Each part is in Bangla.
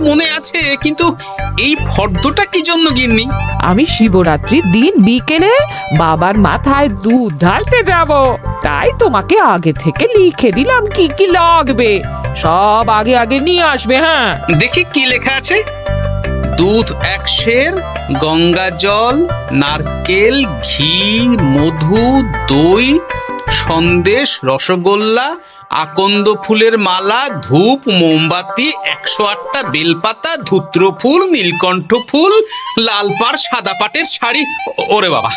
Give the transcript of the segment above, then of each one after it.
মনে আছে, কিন্তু এই ফর্দটা কি জন্য গিন্নি? আমি শিবরাত্রির দিন বিকেলে বাবার মাথায় দুধ ঢালতে যাব, তাই তোমাকে আগে থেকে লিখে দিলাম কি কি লাগবে। সব আগে আগে নিয়ে আসবে। হ্যাঁ, দেখি কি লেখা আছে। দুধ 1 সের, গঙ্গা জল, নারকেল, ঘি, মধু, দই, সন্দেশ, রসগোল্লা, আকন্দ ফুলের মালা, ধূপ, মোমবাতি, 108টা বেলপাতা, ধূত্র ফুল, নীলকণ্ঠ ফুল, লাল পাড়, সাদা পাটের শাড়ি। ওরে বাবা,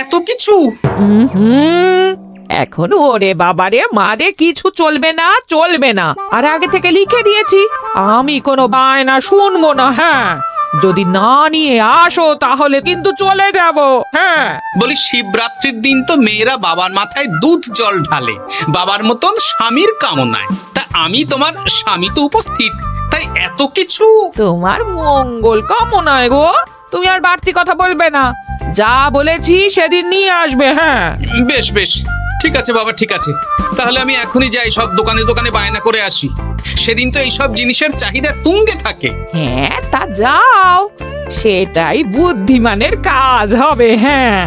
এত কিছু! হুম, এখন ওরে বাবারে মারে কিছু চলবে না, চলবে না। আর আগে থেকে লিখে দিয়েছি, আমি কোনো বায়না শুনবো না। হ্যাঁ, যদি না নিয়ে আসো তাহলে কিন্তু চলে যাব। হ্যাঁ, বলি, শিবরাত্রির দিন তো মেয়েরা বাবার মাথায় দুধ জল ঢালে বাবার মতন স্বামীর কামনায়। তা আমি তোমার স্বামী তো উপস্থিত, তাই এত কিছু। তোমার মঙ্গল কামনায় গো, তুমি আর বাড়তি কথা বলবে না। যা বলেছি সেদিন নিয়ে আসবে। হ্যাঁ, বেশ বেশ, ঠিক আছে বাবা, ঠিক আছে। তাহলে আমি এখনই যাই, সব দোকানে দোকানে বায়না করে আসি। সেদিন তো এইসব জিনিসের চাহিদা তুঙ্গে থাকে। হ্যাঁ, তা যাও, সেটাই বুদ্ধিমানের কাজ হবে। হ্যাঁ,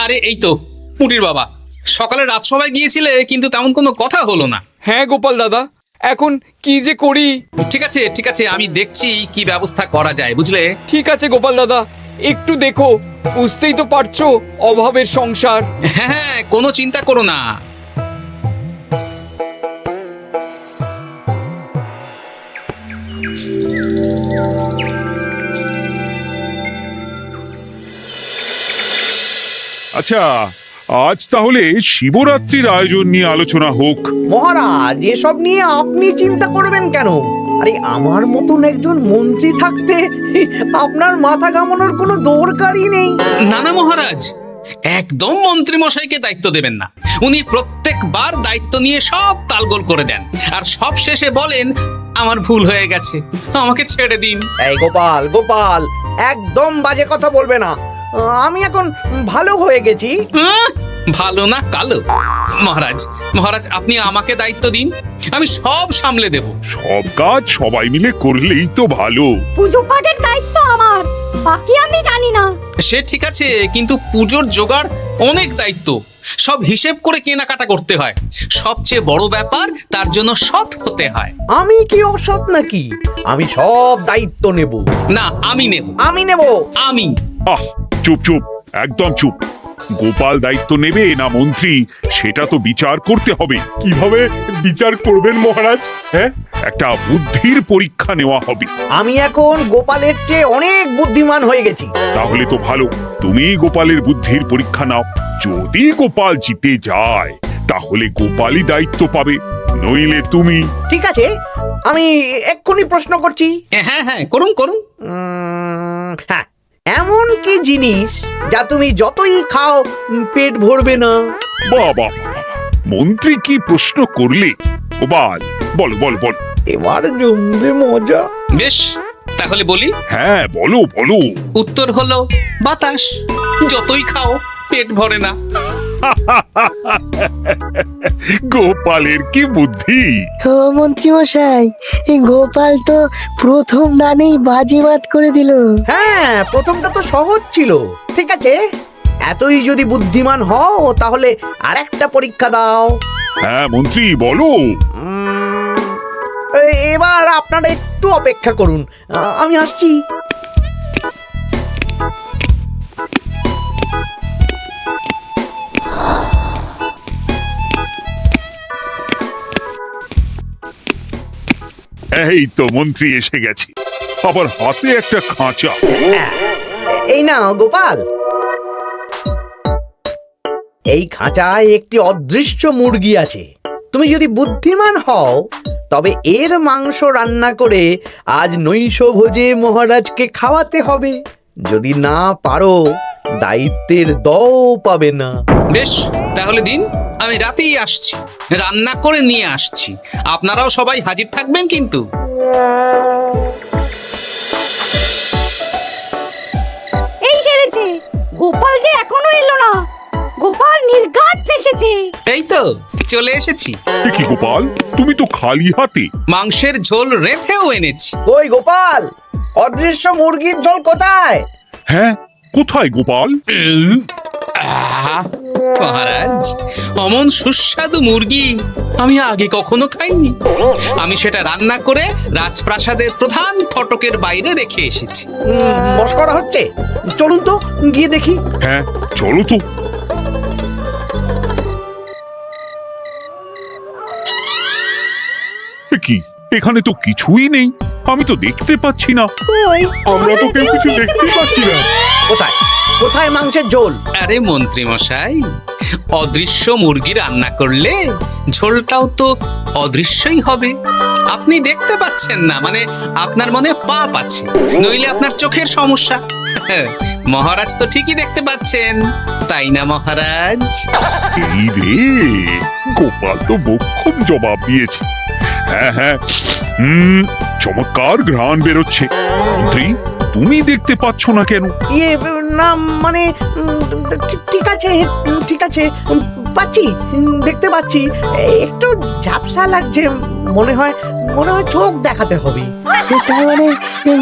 আরে এই তো পুটির বাবা, সকালে রাজসভায় গিয়েছিলে কিন্তু তেমন কোনো কথা হলো না। হ্যাঁ গোপাল দাদা, এখন কি যে করি। ঠিক আছে ঠিক আছে, আমি দেখছি কি ব্যবস্থা করা যায়, বুঝলে। ঠিক আছে গোপাল দাদা, একটু দেখো, বুঝতেই তো পারছো অভাবের সংসার। হ্যাঁ হ্যাঁ, কোনো চিন্তা করো না। আচ্ছা, আজ তাহলে শিবরাত্রির আয়োজন নিয়ে আলোচনা হোক। মহারাজ, এসব নিয়ে আপনি চিন্তা করবেন কেন? আরে আমার মতন একজন মন্ত্রী থাকতে আপনার মাথা ঘামানোর কোনো দরকারই নেই। না না মহারাজ, একদম মন্ত্রী মশাইকে দায়িত্ব দেবেন না। উনি প্রত্যেকবার দায়িত্ব নিয়ে সব তালগোল করে দেন, আর সব শেষে বলেন আমার ভুল হয়ে গেছে, আমাকে ছেড়ে দিন। এই গোপাল গোপাল, একদম বাজে কথা বলবে না। আমি এখন ভালো হয়ে গেছি। ভালো না কালো? মহারাজ মহারাজ, আপনি আমাকে দায়িত্ব দিন, আমি সব সামলে দেব। সব কাজ সবাই মিলে করলেই তো ভালো। পুজো পাঠের দায়িত্ব আমার, বাকি আমি জানি না। সে ঠিক আছে, কিন্তু পুজোর জোগাড় অনেক দায়িত্ব, সব হিসেব করে কেনাকাটা করতে হয়। সবচেয়ে বড় ব্যাপার, তার জন্য সৎ হতে হয়। আমি কি অসৎ নাকি? আমি সব দায়িত্ব নেব। না, আমি নেব। আমি নেব। আমি। আহ, চুপ চুপ, একদম চুপ। গোপাল দায়িত্ব নেবে না মন্ত্রী, সেটা তো বিচার করতে হবে। কিভাবে বিচার করবেন মহারাজ? হ্যাঁ, একটা বুদ্ধির পরীক্ষা নেওয়া হবে। আমি এখন গোপালের চেয়ে অনেক বুদ্ধিমান হয়ে গেছি। তাহলে তো ভালো, তুমি গোপালের বুদ্ধির পরীক্ষা নাও। যদি গোপাল জিতে যায় তাহলে গোপালই দায়িত্ব পাবে, নইলে তুমি। ঠিক আছে, আমি এক্ষুনি প্রশ্ন করছি। হ্যাঁ হ্যাঁ, করুন করুন। হ্যাঁ, এমন কি জিনিস যা তুমি যতই খাও পেট ভরবে না? বাবা, মন্ত্রী কি প্রশ্ন করলে! গোপাল, বলো বলো বলো। এবার জমবে মজা। বেশ, তাহলে বলি। হ্যাঁ, বলো বলো। উত্তর হলো বাতাস। যতই খাও পেট ভরে না। গোপালের কি বুদ্ধি! ও মন্ত্রী মশাই, এই গোপাল তো প্রথম দানেই বাজিমাত করে দিল। হ্যাঁ, প্রথমটা তো সহজ ছিল। ঠিক আছে, এতই যদি বুদ্ধিমান হও তাহলে আরেকটা পরীক্ষা দাও। হ্যাঁ মন্ত্রী, বলো। এবার আপনারা একটু অপেক্ষা করুন, আমি আসছি। এই তো মন্ত্রী এসে গেছে, আবার হাতে একটা খাঁচা। এই নাও গোপাল, এই খাঁচায় একটি অদৃশ্য মুরগি আছে। তুমি যদি বুদ্ধিমান হও তবে এর মাংস রান্না করে আজ নৈশভোজে মহারাজকে খাওয়াতে হবে। যদি না পারো, দায়িত্বের দও পাবে না। বেশ, তাহলে দিন, আমি রাতেই আসছি, রান্না করে নিয়ে আসছি। আপনারাও সবাই হাজির থাকবেন কিন্তু। এই সেরেছে, গোপাল যে এখনো এলো না। গোপাল, এসেছে। এই তো চলে এসেছি। এ কি গোপাল, তুমি তো খালি হাতে। মাংসের ঝোল রেঁধেও এনেছি। কই গোপাল, অদৃশ্য মুরগির ঝোল কোথায়? হ্যাঁ, কোথায় গোপাল? আহ, মহারাজ, অমন সুস্বাদু মুরগি আমি আগে কখনো খাইনি। আমি সেটা রান্না করে রাজপ্রাসাদের প্রধান ফটকের বাইরে রেখে এসেছি। মস্করা হচ্ছে? চলুন তো গিয়ে দেখি। হ্যাঁ, চলো তো। এ কি, এখানে তো কিছুই নেই। আমি তো দেখতে পাচ্ছি না। আমরা তো কেউ কিছু দেখতেই পাচ্ছি না। কোথায় কোথায় মাংসের ঝোল? আরে মন্ত্রী মশাই, অদৃশ্য মুরগি রান্না করলে ঝোলটাও তো অদৃশ্যই হবে। আপনি দেখতে পাচ্ছেন না, মানে আপনার মনে পাপ আছে, নইলে আপনার চোখের সমস্যা। মহারাজ তো ঠিকই দেখতে পাচ্ছেন, তাই না মহারাজ? এই রে, গোপাল তো মোক্ষম জবাব দিয়েছে। হ্যাঁ হ্যাঁ, চমৎকার ঘ্রাণ বেরোচ্ছে। মন্ত্রী, তুমি দেখতে পাচ্ছ না কেন? ইয়ে না মানে ঠিক আছে ঠিক আছে, পাচ্ছি, দেখতে পাচ্ছি। একটু ঝাপসা লাগছে, মনে হয় চোখ দেখাতে হবে। তার মানে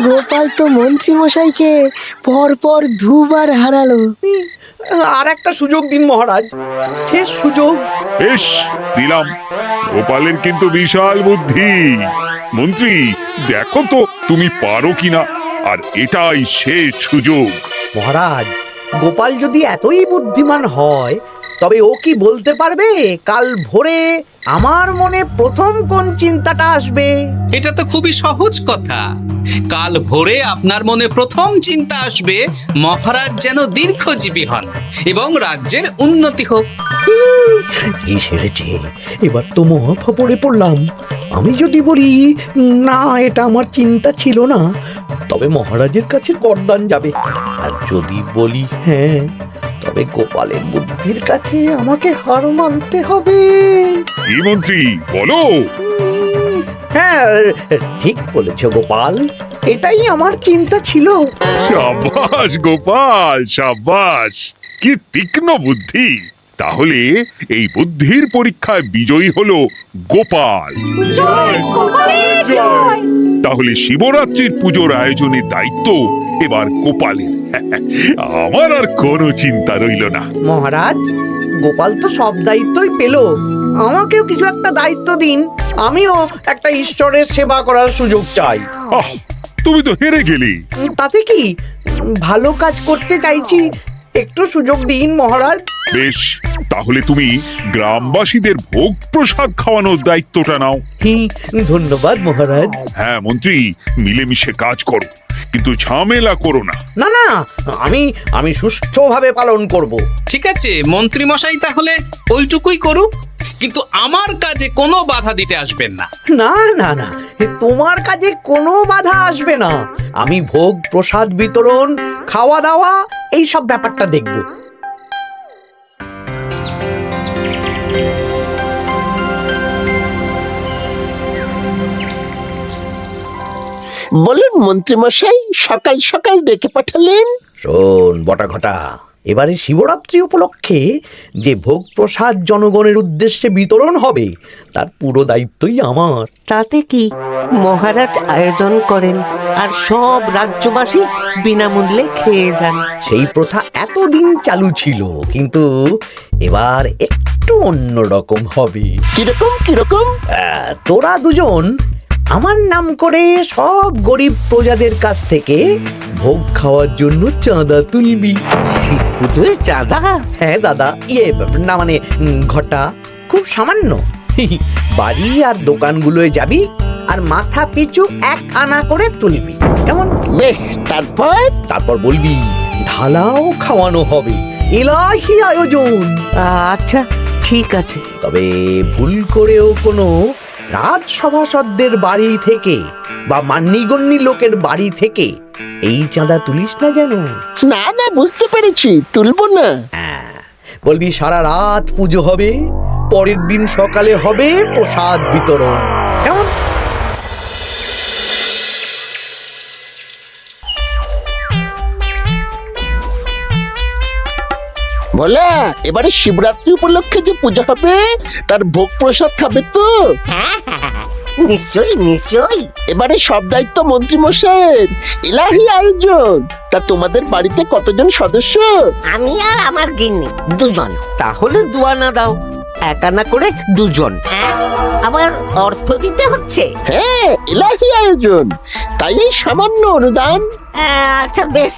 গোপাল তো মন্ত্রী মশাইকে পরপর দুবার হারালো। আর একটা সুযোগ দিন মহারাজ, শেষ সুযোগ। বেশ, দিলাম। গোপালের কিন্তু বিশাল বুদ্ধি। মন্ত্রী, দেখো তো তুমি পারো কিনা, আর এটাই শেষ সুযোগ। মহারাজ, গোপাল যদি এতই বুদ্ধিমান হয়, তবে ও কি বলতে পারবে কাল ভোরে আমার মনে প্রথম কোন চিন্তাটা আসবে? এটা তো খুবই সহজ কথা। কাল ভোরে আপনার মনে প্রথম চিন্তা আসবে মহারাজ যেন দীর্ঘজীবী হন এবং রাজ্যের উন্নতি হোক। এই সেরেছে, এবার তো মহা ফাপড়ে পড়লাম। আমি যদি বলি না, এটা আমার চিন্তা ছিল না, তবে মহারাজের কাছে গর্দান যাবে। আর যদি বলি হ্যাঁ, তবে গোপালের বুদ্ধির কাছে আমাকে হার মানতে হবে। কি মন্ত্রী, বলো। হ্যাঁ, ঠিক বলেছ গোপাল, এটাই আমার চিন্তা ছিল। সাবাস গোপাল, সাবাস, কি তীক্ষ্ণ বুদ্ধি। তাহলে এই বুদ্ধির পরীক্ষায় বিজয়ী হলো গোপাল। জয় গোপালের জয়। তাহলে শিবরাত্রির পুজোর আয়োজনের দায়িত্ব এবার গোপালের। আমার আর কোনো চিন্তা রইল না। মহারাজ, গোপাল তো সব দায়িত্বই পেল, আমাকেও কিছু একটা দায়িত্ব দিন। আমিও একটা ঈশ্বরের সেবা করার সুযোগ চাই। আহ, তুমি তো হেরে গেলে। তাতে কি, ভালো কাজ করতে চাইছি, একটু সুযোগ দিন মহারাজ। বেশ, তাহলে তুমি গ্রামবাসীদের ভোগ প্রসাদ খাওয়ানোর দায়িত্বটা নাও। ধন্যবাদ মহারাজ। হ্যাঁ মন্ত্রী, মিলেমিশে কাজ করো, কিন্তু ঝামেলা করো না। না না, আমি সুষ্ঠুভাবে পালন করব। ঠিক আছে মন্ত্রী মশাই, তাহলে ওইটুকুই করুক, কিন্তু আমার কাজে কোনো বাধা দিতে আসবেন না। না না না, তোমার কাজে কোনো বাধা আসবে না। আমি ভোগ প্রসাদ বিতরণ, খাওয়া দাওয়া, এই সব ব্যাপারটা দেখব। বলুন মন্ত্রীমশাই, সকাল সকাল ডেকে পাঠালেন। শোন বটাঘটা, এবারে শিবরাত্রি উপলক্ষে যে ভোগ প্রসাদ জনগণের উদ্দেশ্যে বিতরণ হবে, তার পুরো দায়িত্বই আমার। তাতে কি, মহারাজ আয়োজন করেন আর সব রাজ্যবাসী বিনামূল্যে খেয়ে যান। সেই প্রথা এতদিন চালু ছিল, কিন্তু এবার একটু অন্যরকম হবে। কিরকম কিরকম? তোরা দুজন আমার নাম করে সব গরিব প্রজাদের কাছ থেকে ভোগ খাওয়ার জন্য চাঁদা তুলবি। শিব পুজোয় চাঁদা? হ্যাঁ দাদা, না মানে ঘটা, খুব সামান্য। বাড়ি আর দোকানগুলোয় যাবি আর মাথা পিছু 1 আনা করে তুলবি, কেমন? বেশ, তারপর বলবি ঢালাও খাওয়ানো হবে, এলাহি আয়োজন। আচ্ছা ঠিক আছে। তবে ভুল করেও কোনো রাজসভাসদদের বাড়ি থেকে বা মান্যিগণ্যি লোকের বাড়ি থেকে এই চাঁদা তুলিস না যেন। না না, বুঝতে পেরেছি, তুলবো না। বলবি সারা রাত পুজো হবে, পরের দিন সকালে হবে প্রসাদ বিতরণ, কেমন? বলা এবারে শিবরাত্রি উপলক্ষে যে পূজা হবে তার ভোগ প্রসাদ খাবে তো? নিশ্চয়ই নিশ্চয়ই। এবারে সব দায়িত্ব মন্ত্রী মশাইয়ের, এলাহি আয়োজন। তা তোমাদের বাড়িতে কতজন সদস্য? আমি আর আমার গিন্নি দুজন। তাহলে দুয়ানা দাও, এক আনা করে দুজন। আবার অর্থ দিতে হচ্ছে? হ্যাঁ, এলাহি আয়োজন, তাই এই সামান্য অনুদান। আচ্ছা বেশ,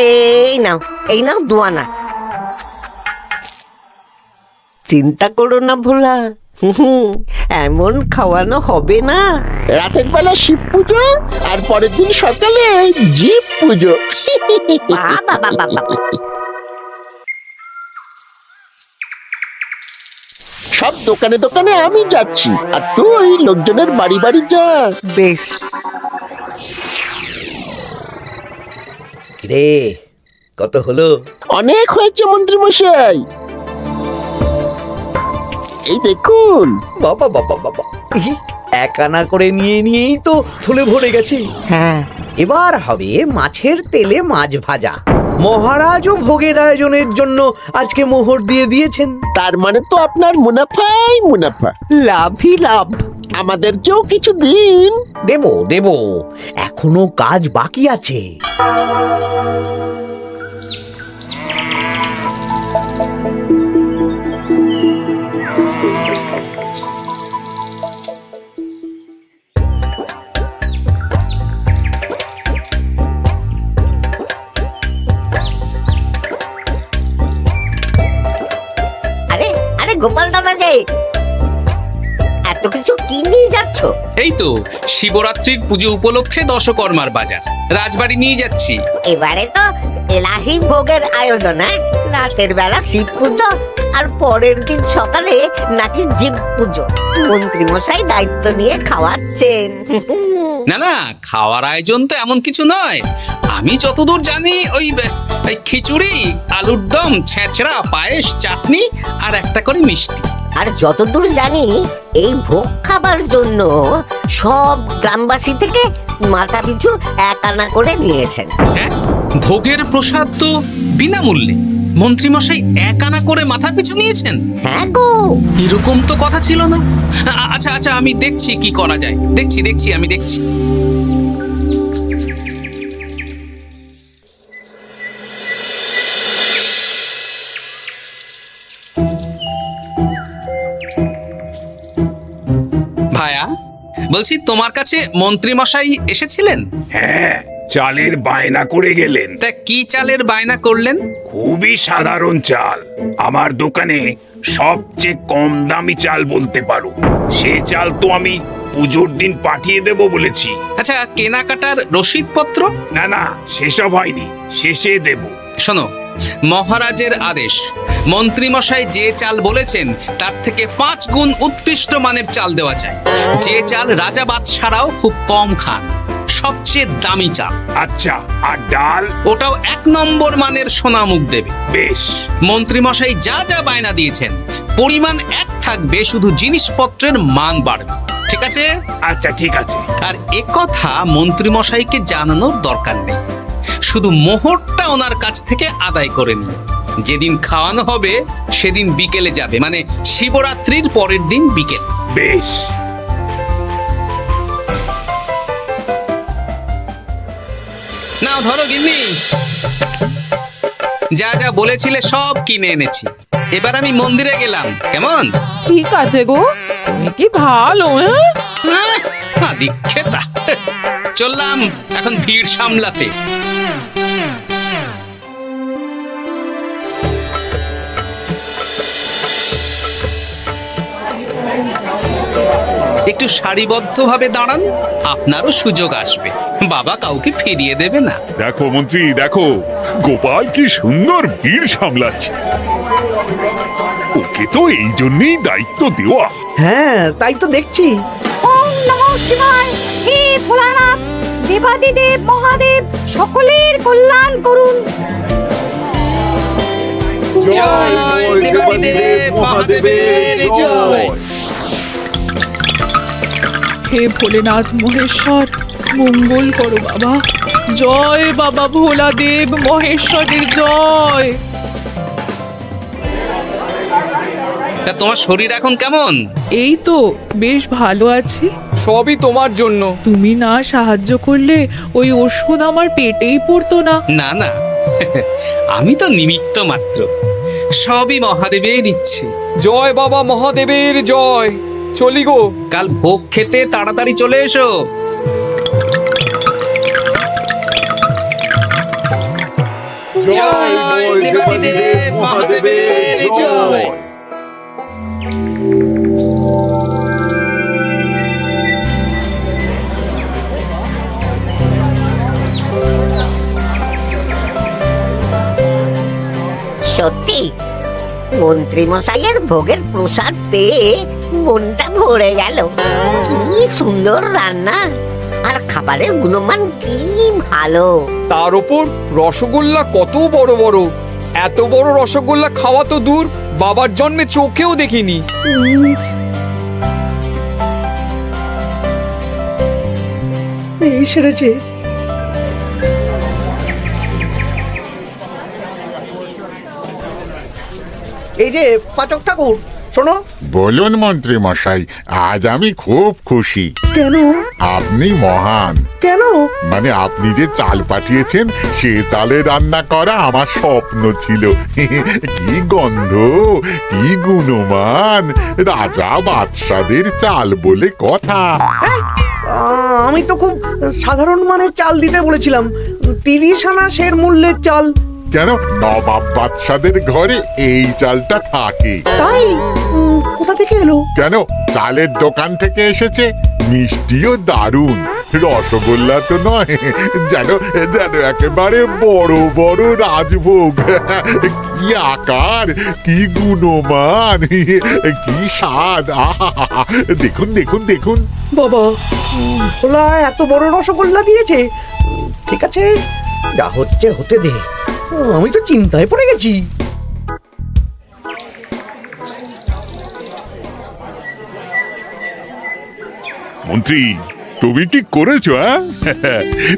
এই নাও দুয়ানা। চিন্তা করো না ভোলা, এমন খাওয়ানো হবে না। রাতের বেলা শিব পুজো আর পরের দিন সকালে জীব পুজো। সব দোকানে দোকানে আমি যাচ্ছি, আর তুই লোকজনের বাড়ি বাড়ি যা। বেশ। রে কত হলো? অনেক হয়েছে মন্ত্রী মশাই, এই দেখুন। বাবা বাবা বাবা, এক আনা করে নিয়েই তো থলে ভরে গেছে। হ্যাঁ, এবার হবে মাছের তেলে মাছ ভাজা। মহারাজও ভোগের আয়োজনের জন্য আজকে মোহর দিয়ে দিয়েছেন। তার মানে তো আপনার মুনাফাই মুনাফা, লাভই লাভ। আমাদেরকেও কিছু দিন। দেব, এখনো কাজ বাকি আছে। গোপাল দাদা যে এত কিছু কি নিয়ে যাচ্ছ? এই তো শিবরাত্রির পুজো উপলক্ষে দশকর্মার বাজার রাজবাড়ি নিয়ে যাচ্ছি। এবারে তো এলাহি ভোগের আয়োজন, রাতের বেলা শিব পুজো আর পরের দিন সকালে নাকি জীব পুজো। মন্ত্রী মশাই দায়িত্ব নিয়ে খাওয়াচ্ছেন। না, খাওয়ার আয়োজন তো এমন কিছু নয়। আমি যতদূর জানি ওই খিচুড়ি, আলুর দম, ছেঁচড়া, পায়েস, চাটনি আর একটা করে মিষ্টি। আর যতদূর জানি এই ভোগ খাবার জন্য সব গ্রামবাসী থেকে মাথা পিছু এক আনা করে নিয়েছেন। হ্যাঁ, ভোগের প্রসাদ তো বিনামূল্যে। মন্ত্রীমশাই এক আনা করে মাথা পিছু নিয়েছেন? হ্যাঁ গো, এরকম তো কথা ছিল না। আচ্ছা আমি দেখছি কি করা যায়। দেখছি আমি দেখছি। ভায়া, বলছি তোমার কাছে মন্ত্রীমশাই এসেছিলেন? হ্যাঁ, চালের বায়না করে গেলেন। তা কি চালের বায়না করলেন? খুবই সাধারণ চাল, আমার দোকানে সবচেয়ে কম দামি চাল বলতে পারো। সে চাল তো আমি পুজোর দিন পাঠিয়ে দেব বলেছি। আচ্ছা, কেনাকাটার রসিদপত্র? না, সেসব হয়নি, শেষে দেব। শোনো, মহারাজের আদেশ, মন্ত্রীমশাই যে চাল বলেছেন তার থেকে 5 গুণ উৎকৃষ্ট মানের চাল দেওয়া চাই। যে চাল রাজা বাদশারাও খুব কম খান, সবচেয়ে দামি চাল। আচ্ছা, আর ডাল? ওটাও 1 নম্বর মানের সোনামুখ দেবে। বেশ। মন্ত্রীমশাই যা যা বায়না দিয়েছেন পরিমাণ এক থাকবে, শুধু জিনিসপত্রের মান বাড়বে। ঠিক আছে? আচ্ছা, ঠিক আছে। আর একথা মন্ত্রীমশাইকে জানানোর দরকার নেই, শুধু মোহরটা ওনার কাছ থেকে আদায় করে নিন। যেদিন খাওয়ানো হবে সেদিন বিকেলে যাবে, মানে শিবরাত্রির পরের দিন বিকেল। বেশ। নাও ধরো গিন্নি, যা যা বলেছিলে সব কিনে এনেছি। এবার আমি মন্দিরে গেলাম, কেমন? ঠিক আছে গো, তুমি কি ভালো। দীক্ষেতা, চললাম এখন ভিড় সামলাতে। একটু সারিবদ্ধভাবে দাঁড়ান, আপনারও সুযোগ আসবে। বাবা কাউকে ফিরিয়ে দেবে না। দেখো মন্ত্রী, দেখো গোপাল কি সুন্দর ভিড় সামলাচ্ছে। ওকে তো এই জন্যই দায়িত্ব দেওয়া। হ্যাঁ, তাই তো দেখছি। ওম নমঃ শিবায়। হে ভোলানাথ, দেবাদিদেব মহাদেব সকলের কল্যাণ করুন। জয় দেবাদিদেব মহাদেবের জয়। হে ভোলেনাথ মহেশ্বর, মঙ্গল করো বাবা। জয় বাবা ভোলাদেব মহেশ্বরের জয়। তা তোমার শরীর এখন কেমন? এই তো বেশ ভালো আছি। সবই তোমার জন্য। তুমি না সাহায্য করলে ওই ওষুধ আমার পেটেই পড়তো না। না না, আমি তো নিমিত্ত মাত্র, সবই মহাদেবের ইচ্ছে। জয় বাবা মহাদেবের জয়। চলি গো। কাল ভোগ খেতে তাড়াতাড়ি চলে এসো। জয় দেবাদিদেব মহাদেবের জয়। সত্যি মন্ত্রী মশাইয়ের ভোগের প্রসাদ পেয়ে মনটা ভরে গেল। কি সুন্দর রান্না, আর খাবারের গুণমান কি ভালো। তার উপর রসগোল্লা কত বড় বড়। এত বড় রসগোল্লা খাওয়া তো দূর, বাবার জন্মে চোখেও দেখিনি। এই সেরেছে। এই যে পাচক ঠাকুর, শোনো। বলুন মন্ত্রী মশাই, আজ আমি খুব খুশি। কেন? আপনি মহান। কেন? মানে আপনি যে চাল পাঠিয়েছেন সে চালে রান্না করা আমার স্বপ্ন ছিল। কি গন্ধ, কি গুণমান, রাজা বাদশাদের চাল বলে কথা। আমি তো খুব সাধারণ মানের চাল দিতে বলেছিলাম, 30 আনা সের মূল্যের চাল। কেন, নবাব বাদশাদের ঘরে এই চালটা থাকে। তাই? কোথা থেকে এলো? কেন, চালের দোকান থেকে এসেছে। মিষ্টিও দারুণ, রসগোল্লা তো নয়, যেন যেন একেবারে বড় বড় রাজভোগ। কি আকার, কি গুণমান, কি স্বাদ। আহা, দেখুন দেখুন দেখুন। বাবা, ভোলা এত বড় রসগোল্লা দিয়েছে। ঠিক আছে, যা হচ্ছে হতে দে। আমি তো চিন্তায় পড়ে গেছি। মন্ত্রী, তুমি কি করেছো?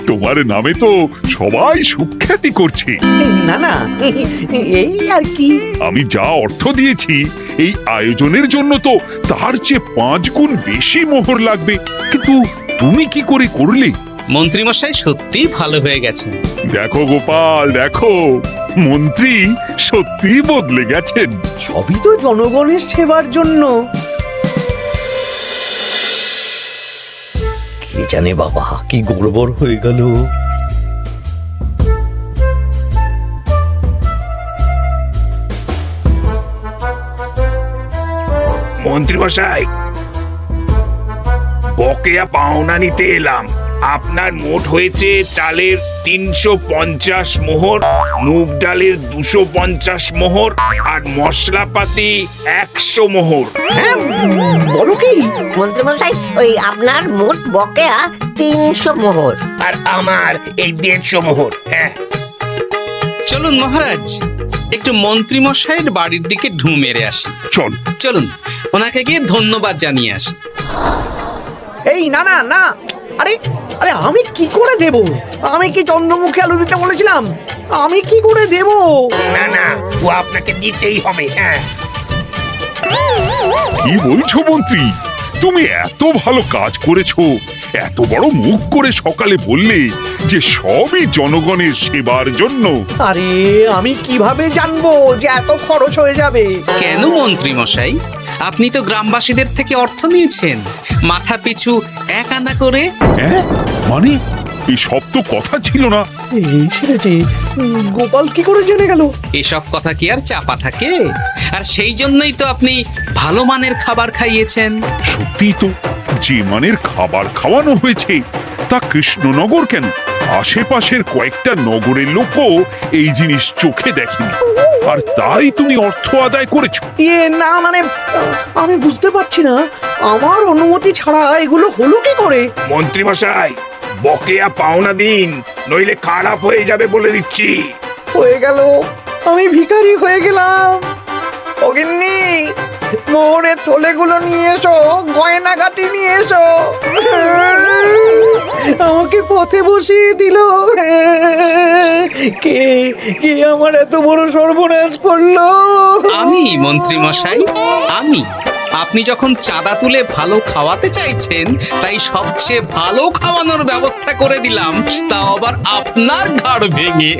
তোমার নামে তো সবাই সুখ্যাতি করছে। না না, এই আর কি। আমি যা অর্থ দিয়েছি এই আয়োজনের জন্য তো তার চেয়ে 5 গুণ বেশি মোহর লাগবে, কিন্তু তুমি কি করে করলে? মন্ত্রীমশাই সত্যিই ভালো হয়ে গেছেন। দেখো গোপাল, দেখো মন্ত্রী সত্যি বদলে গেছেন। সবই তো জনগণের সেবার জন্য। কে জানে বাবা, কি গড়বড় হয়ে গেল। মন্ত্রী মশাই, বকেয়া পাওনা নিতে এলাম। আপনার মোট হয়েছে চালের 350 মোহর, মুগ ডালের 250 মোহর, আর মশলাপাতি 100 মোহর। বলো কি? মন্ত্রী মশাই, ওই আপনার মোট বকেয়া 300 মোহর। আর আমার এই 150 মোহর। হ্যাঁ, চলুন মহারাজ, একটু মন্ত্রীমশাইয়ের বাড়ির দিকে ঢু মেরে আসি। চল। চলুন, ওনাকে গিয়ে ধন্যবাদ জানিয়ে আসি। এই না না না, আরে আরে আমি কি করে দেব? আমি কি চন্দ্রমুখী আলু দিতে বলেছিলাম? আমি কি করে দেব? না না, ও আপনাকে দিতেই হবে। হ্যাঁ, কি বলছো মন্ত্রী? তুমি এত ভালো কাজ করেছো, এত বড় মুখ করে সকালে বললে যে সবই জনগণের সেবার জন্য। আরে আমি কিভাবে জানবো যে এত খরচ হয়ে যাবে? কেন মন্ত্রীমশাই, আপনি তো গ্রামবাসীদের থেকে অর্থ নিয়েছেন, মাথা পিছু 1 আনা করে। হ্যাঁ, মানে এই সব তো কথা ছিল না। এই সেরেছে। গোপাল কি করে জেনে গেল? এসব কথা কি আর চাপা থাকে? আর সেই জন্যই তো আপনি ভালো মানের খাবার খাইয়েছেন। সত্যি তো, যে মানের খাবার খাওয়ানো হয়েছে তা কৃষ্ণনগর কেন, আশেপাশের কয়েকটা নগরের লোকও এই জিনিস চোখে দেখেনি, আর তাই তুমি অর্থ আদায় করেছো। না মানে, আমি বুঝতে পারছি না, আমার অনুমতি ছাড়া এগুলো হলো কি করে? মন্ত্রী মশাই, বকেয়া পাওনা দিন, নইলে খারাপ হয়ে যাবে বলে দিচ্ছি। হয়ে গেল, আমি ভিখারি হয়ে গেলাম। অগিন্নি, মোহরের থলেগুলো নিয়ে এসো, গয়নাগাটি নিয়ে এসো। আমাকে পথে বসিয়ে দিল। কে কে আমার এত বড় সর্বনাশ করলো? আমি মন্ত্রী মশাই, আমি। আপনি যখন চাঁদা তুলে ভালো খাওয়াতে চাইছেন, তাই সবচেয়ে ভালো খাওয়ানোর ব্যবস্থা করে দিলাম, তাও আবার আপনার ঘাড় ভেঙে।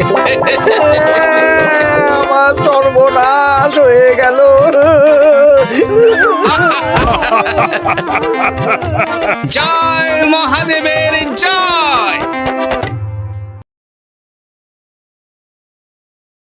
আমার সর্বনাশ হয়ে গেল। জয় মহাদেবের জয়।